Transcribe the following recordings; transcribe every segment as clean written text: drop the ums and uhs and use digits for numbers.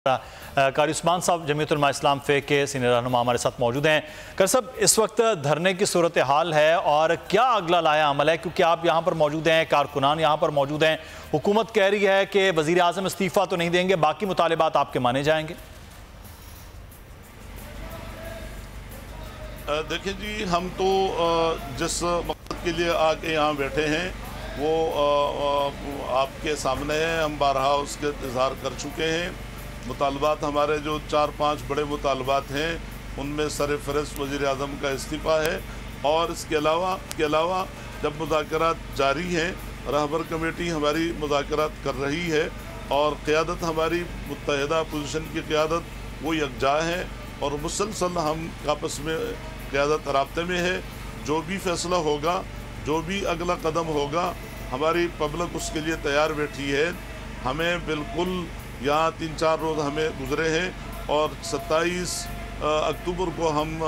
कारी उस्मान साहब जमीयत उलमा इस्लाम फ़े के सीनियर रहनुमा हमारे साथ मौजूद हैं। कारी साहब, इस वक्त धरने की सूरत हाल है और क्या अगला लाया अमल है, क्योंकि आप यहाँ पर मौजूद हैं, कारकुनान यहाँ पर मौजूद हैं। हुकूमत कह रही है कि वज़ीर आज़म इस्तीफ़ा तो नहीं देंगे, बाकी मुतालिबात आपके माने जाएंगे। देखिए जी, हम तो जिस मकसद के लिए आके यहाँ बैठे हैं वो आपके सामने है। हम बारहा उसके इज़हार कर चुके हैं। मुतालबात हमारे जो 4-5 बड़े मुतालबात हैं उनमें सरफ़हरिस्त वज़ीर आज़म का इस्तीफ़ा है, और इसके अलावा जब मुज़ाकरात जारी हैं, रहबर कमेटी हमारी मुज़ाकरात कर रही है और क़यादत हमारी मुत्तहिदा पोजीशन की क़यादत वो यकजा है और मुसलसल हम आपस में क़यादत राब्ते में है। जो भी फ़ैसला होगा, जो भी अगला कदम होगा, हमारी पब्लिक उसके लिए तैयार बैठी है। हमें बिल्कुल यहाँ 3-4 रोज़ हमें गुज़रे हैं और 27 अक्टूबर को हम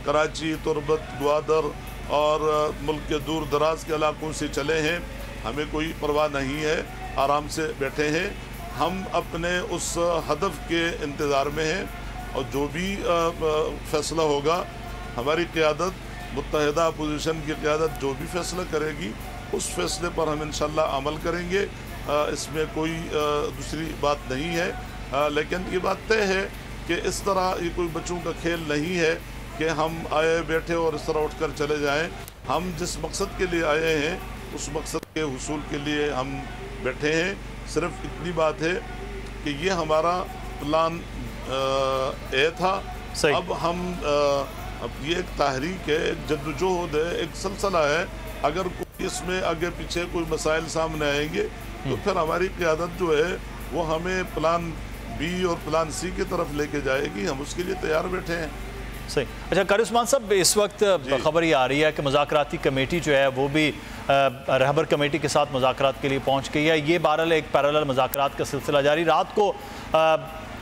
कराची, तुरबत, ग्वादर और मुल्क के दूर दराज के इलाकों से चले हैं। हमें कोई परवाह नहीं है, आराम से बैठे हैं। हम अपने उस हदफ के इंतज़ार में हैं और जो भी फ़ैसला होगा, हमारी क़यादत, मुत्तहिदा अपोजिशन की क़यादत जो भी फ़ैसला करेगी उस फ़ैसले पर हम इंशाअल्लाह अमल करेंगे। इसमें कोई दूसरी बात नहीं है। लेकिन ये बात तय है कि इस तरह ये कोई बच्चों का खेल नहीं है कि हम आए बैठे और इस तरह उठकर चले जाएं। हम जिस मकसद के लिए आए हैं उस मकसद के हुसूल के लिए हम बैठे हैं। सिर्फ इतनी बात है कि ये हमारा प्लान ए था। अब हम अब ये एक तहरीक है, एक जद्दोजहद है, एक सिलसिला है। अगर कोई इसमें आगे पीछे कोई मसाइल सामने आएंगे तो फिर हमारी क़यादत जो है वो हमें प्लान बी और प्लान सी की तरफ लेके जाएगी। हम उसके लिए तैयार बैठे हैं। सही। अच्छा कारी उस्मान साहब, इस वक्त खबर ये आ रही है कि मुज़ाकराती कमेटी जो है वो भी रहबर कमेटी के साथ मुज़ाकरात के लिए पहुँच गई है। ये बहरहाल एक पैरेलल मुज़ाकरात का सिलसिला जारी। रात को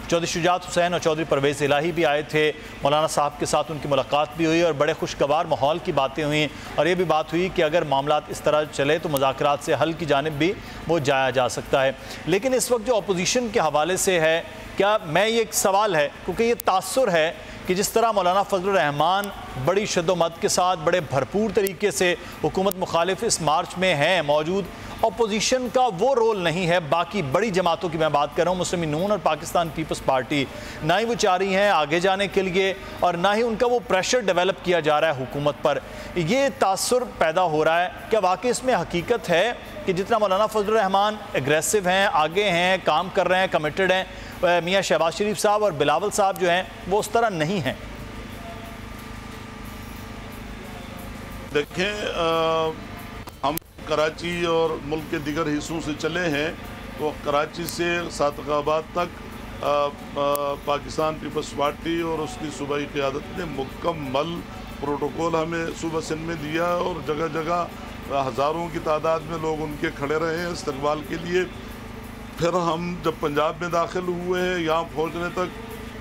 चौधरी शुजात हुसैन और चौधरी परवेज़ इलाही भी आए थे, मौलाना साहब के साथ उनकी मुलाकात भी हुई और बड़े खुशगवार माहौल की बातें हुई और ये भी बात हुई कि अगर मामलात इस तरह चले तो मुज़ाकरात से हल की जानिब भी वो जाया जा सकता है। लेकिन इस वक्त जो अपोजिशन के हवाले से है, क्या मैं ये एक सवाल है, क्योंकि ये तासुर है कि जिस तरह मौलाना फजलुर रहमान बड़ी शद्दोमत के साथ बड़े भरपूर तरीके से हुकूमत मुखालिफ इस मार्च में हैं मौजूद, अपोजिशन का वो रोल नहीं है। बाकी बड़ी जमातों की मैं बात कर रहा हूँ, मुस्लिम नून और पाकिस्तान पीपल्स पार्टी, ना ही वो चाह रही हैं आगे जाने के लिए और ना ही उनका वो प्रेशर डेवलप किया जा रहा है हुकूमत पर। ये तासुर पैदा हो रहा है। क्या वाकई इसमें हकीकत है कि जितना मौलाना फजलुर रहमान एग्रेसिव हैं, आगे हैं, काम कर रहे हैं, कमिटेड हैं, मियाँ शहबाज शरीफ साहब और बिलावल साहब जो हैं वो उस तरह नहीं हैं? देखें, हम कराची और मुल्क के दीगर हिस्सों से चले हैं तो कराची से सादकाबाद तक पाकिस्तान पीपल्स पार्टी और उसकी सूबाई क़यादत ने मुकम्मल प्रोटोकॉल हमें सूबा सिंध में दिया और जगह जगह हज़ारों की तादाद में लोग उनके खड़े रहे हैं इस्तकबाल के लिए। फिर हम जब पंजाब में दाखिल हुए हैं, यहाँ पहुँचने तक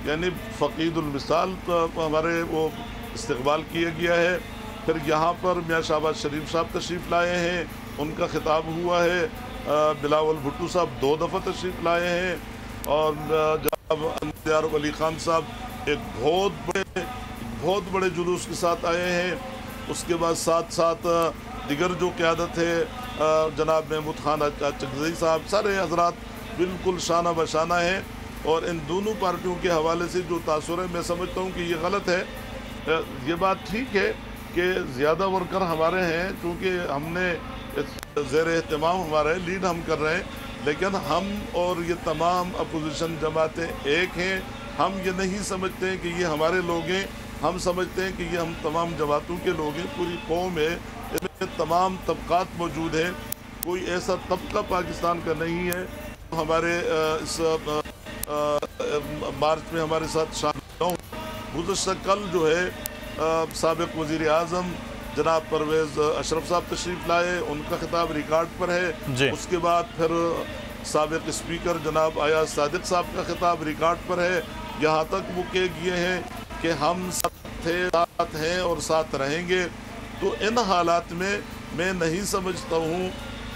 यानी फ़कीदुल मिसाल हमारे वो इस्तकबाल किया गया है। फिर यहाँ पर मियाँ शहबाज शरीफ साहब तशरीफ़ लाए हैं, उनका खिताब हुआ है। बिलावल भुट्टो साहब 2 दफ़ा तशरीफ़ लाए हैं और जनाब अख्तियार अली खान साहब एक बहुत बड़े जुलूस के साथ आए हैं। उसके बाद साथ साथ दिगर जो क़यादत है, जनाब महमूद खान चकज़ई साहब, सारे हजरात बिल्कुल शाना बशाना हैं। और इन दोनों पार्टियों के हवाले से जो तासुर है, मैं समझता हूँ कि ये गलत है। ये बात ठीक है कि ज़्यादा वर्कर हमारे हैं, क्योंकि हमने ज़ेर एहतमाम हमारा है, लीड हम कर रहे हैं, लेकिन हम और ये तमाम अपोजिशन जमातें एक हैं। हम ये नहीं समझते हैं कि ये हमारे लोग हैं, हम समझते हैं कि ये हम तमाम जमातों के लोग हैं, पूरी कौम है, इसमें तमाम तबक़ात मौजूद हैं। कोई ऐसा तबका पाकिस्तान का नहीं है तो हमारे इस मार्च में हमारे साथ शामिल हों। गुज़श्ता कल जो है साबिक़ वज़ीर आज़म जनाब परवेज़ अशरफ साहब तशरीफ़ लाए, उनका खिताब रिकॉर्ड पर है। उसके बाद फिर साबिक़ स्पीकर जनाब अयाज सादिक साहब का खिताब रिकॉर्ड पर है। यहाँ तक वो कह गए हैं कि हम साथ हैं और साथ रहेंगे। तो इन हालात में मैं नहीं समझता हूँ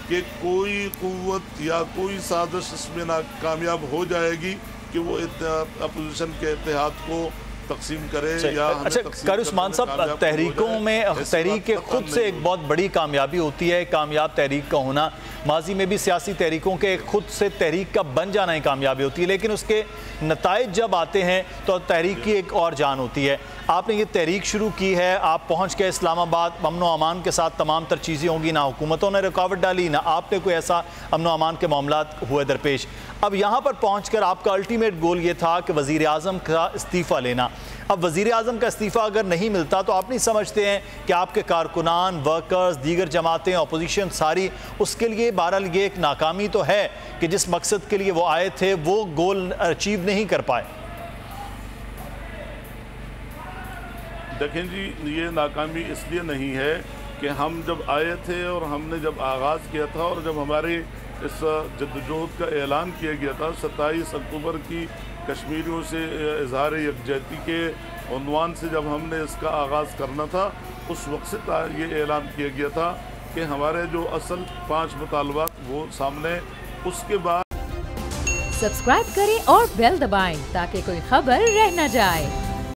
कि कोई क़ुव्वत या कोई साजिश इसमें नाकामयाब हो जाएगी। कि वो अपोजिशन के इत्तेहाद को तकसीम करे या अच्छा कारी उस्मान साहब, तहरीकों में तहरीक के खुद से एक बहुत बड़ी कामयाबी होती है, कामयाब तहरीक का होना। माजी में भी सियासी तहरीकों के खुद से तहरीक का बन जाना ही कामयाबी होती है, लेकिन उसके नताइज जब आते हैं तो तहरीक की एक और जान होती है। आपने ये तहरीक शुरू की है, आप पहुंच गए इस्लामाबाद, अमन व अमान के साथ तमाम तर चीज़ें होंगी, ना हुकूमतों ने रुकावट डाली, ना आपने कोई ऐसा अमन व अमान के मामलात हुए दरपेश। अब यहाँ पर पहुँचकर आपका अल्टीमेट गोल ये था कि वज़ीर आज़म का इस्तीफ़ा लेना। अब वज़ीर आज़म का इस्तीफ़ा अगर नहीं मिलता तो आप नहीं समझते हैं कि आपके कारकुनान, वर्कर्स, दीगर जमातें, अपोजिशन सारी, उसके लिए बहरहाल ये एक नाकामी तो है कि जिस मकसद के लिए वो आए थे वो गोल अचीव नहीं कर पाए? देखें जी, ये नाकामी इसलिए नहीं है कि हम जब आए थे और हमने जब आगाज़ किया था और जब हमारे इस जद्दोजहद का ऐलान किया गया था 27 अक्टूबर की कश्मीरियों से इजहार यकजहती के उन्वान से जब हमने इसका आगाज़ करना था, उस वक्त से ये ऐलान किया गया था कि हमारे जो असल 5 मुतालबात वो सामने। उसके बाद सब्सक्राइब करें और बेल दबाएं ताकि कोई खबर रह न जाए।